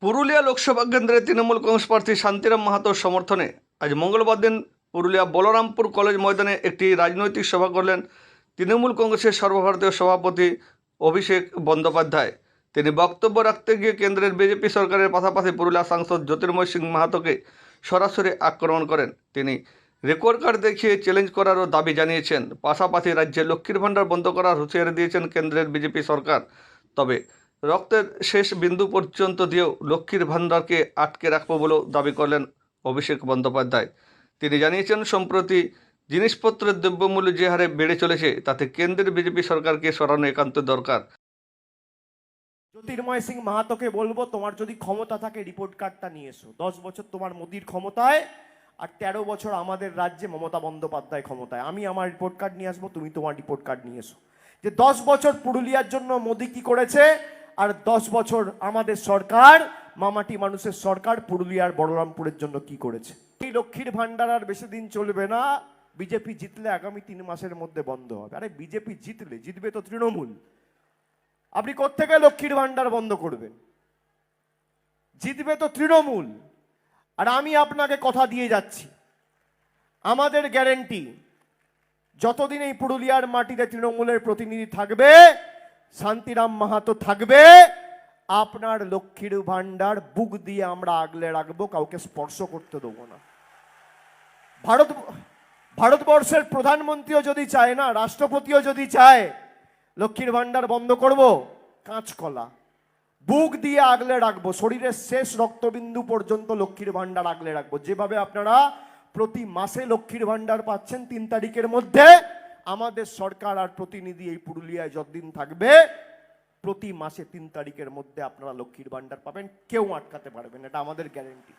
পুরুলিয়া লোকসভা কেন্দ্রে তৃণমূল কংগ্রেস প্রার্থী শান্তিরাম মাহাতোর সমর্থনে আজ মঙ্গলবার দিন পুরুলিয়া বলরামপুর কলেজ ময়দানে একটি রাজনৈতিক সভা করলেন তৃণমূল কংগ্রেসের সর্বভারতীয় সভাপতি অভিষেক বন্দ্যোপাধ্যায়। তিনি বক্তব্য রাখতে গিয়ে কেন্দ্রের বিজেপি সরকারের পাশাপাশি পুরুলিয়া সাংসদ জ্যোতির্ময় সিং মাহাতোকে সরাসরি আক্রমণ করেন। তিনি রেকর্ড কার্ড দেখিয়ে চ্যালেঞ্জ করারও দাবি জানিয়েছেন। পাশাপাশি রাজ্যে লক্ষ্মীর ভাণ্ডার বন্ধ করার হুঁশিয়ারি দিয়েছেন কেন্দ্রের বিজেপি সরকার। তবে রক্তের শেষ বিন্দু পর্যন্ত দিয়েও লক্ষ্মীর ভাণ্ডারকে আটকে রাখবো বলেও দাবি করলেন অভিষেক বন্দ্যোপাধ্যায়। তিনি জানিয়েছেন, সম্প্রতি জিনিসপত্রের দ্রব্যমূল্য যে হারে বেড়ে চলেছে তাতে কেন্দ্রের বিজেপি সরকারকে সরানো একান্ত দরকার। জ্যোতির্ময় সিং মাহাতোকে বলবো, তোমার যদি ক্ষমতা থাকে রিপোর্ট কার্ডটা নিয়ে এসো। 10 বছর তোমার মোদির ক্ষমতায়, আর 13 বছর আমাদের রাজ্যে মমতা বন্দ্যোপাধ্যায় ক্ষমতায়। আমি আমার রিপোর্ট কার্ড নিয়ে আসবো, তুমি তোমার রিপোর্ট কার্ড নিয়ে এসো, যে 10 বছর পুরুলিয়ার জন্য মোদি কি করেছে, আর 10 বছর আমাদের সরকার, মামাটি মানুষের সরকার, পুরুলিয়ার বলরামপুরের জন্য কি করেছে। এই লক্ষ্মীর ভান্ডার আর বেশি দিন চলবে না। বিজেপি জিতলে আগামী 3 মাসের মধ্যে বন্ধ হবে। আরে বিজেপি জিতবে তো তৃণমূল। আপনি কোত্থেকে লক্ষ্মীর ভান্ডার বন্ধ করবেন? জিতবে তো তৃণমূল। আর আমি আপনাকে কথা দিয়ে যাচ্ছি, আমাদের গ্যারেন্টি, যতদিন এই পুরুলিয়ার মাটিতে তৃণমূলের প্রতিনিধি থাকবে, শান্তিরাম মাহাতো থাকবে, আপনার লক্ষ্মীর ভান্ডার বুক দিয়ে আমরা আগলে রাখবো, কাউকে স্পর্শ করতে দেবো না। ভারতবর্ষের প্রধানমন্ত্রীও যদি চায় না, রাষ্ট্রপতিও যদি চায় লক্ষ্মীর ভান্ডার বন্ধ করব, কাঁচকলা বুক দিয়ে আগলে রাখবো, শরীরের শেষ রক্তবিন্দু পর্যন্ত লক্ষ্মীর ভান্ডার আগলে রাখবো। যেভাবে আপনারা প্রতি মাসে লক্ষ্মীর ভান্ডার পাচ্ছেন 3 তারিখের মধ্যে, আমাদের সরকার আর প্রতিনিধি এই পুরুলিয়ায় যতদিন থাকবে, প্রতি মাসে 3 তারিখের মধ্যে আপনারা লক্ষ্মীর ভান্ডার পাবেন। কেউ আটকাতে পারবেন, এটা আমাদের গ্যারেন্টি।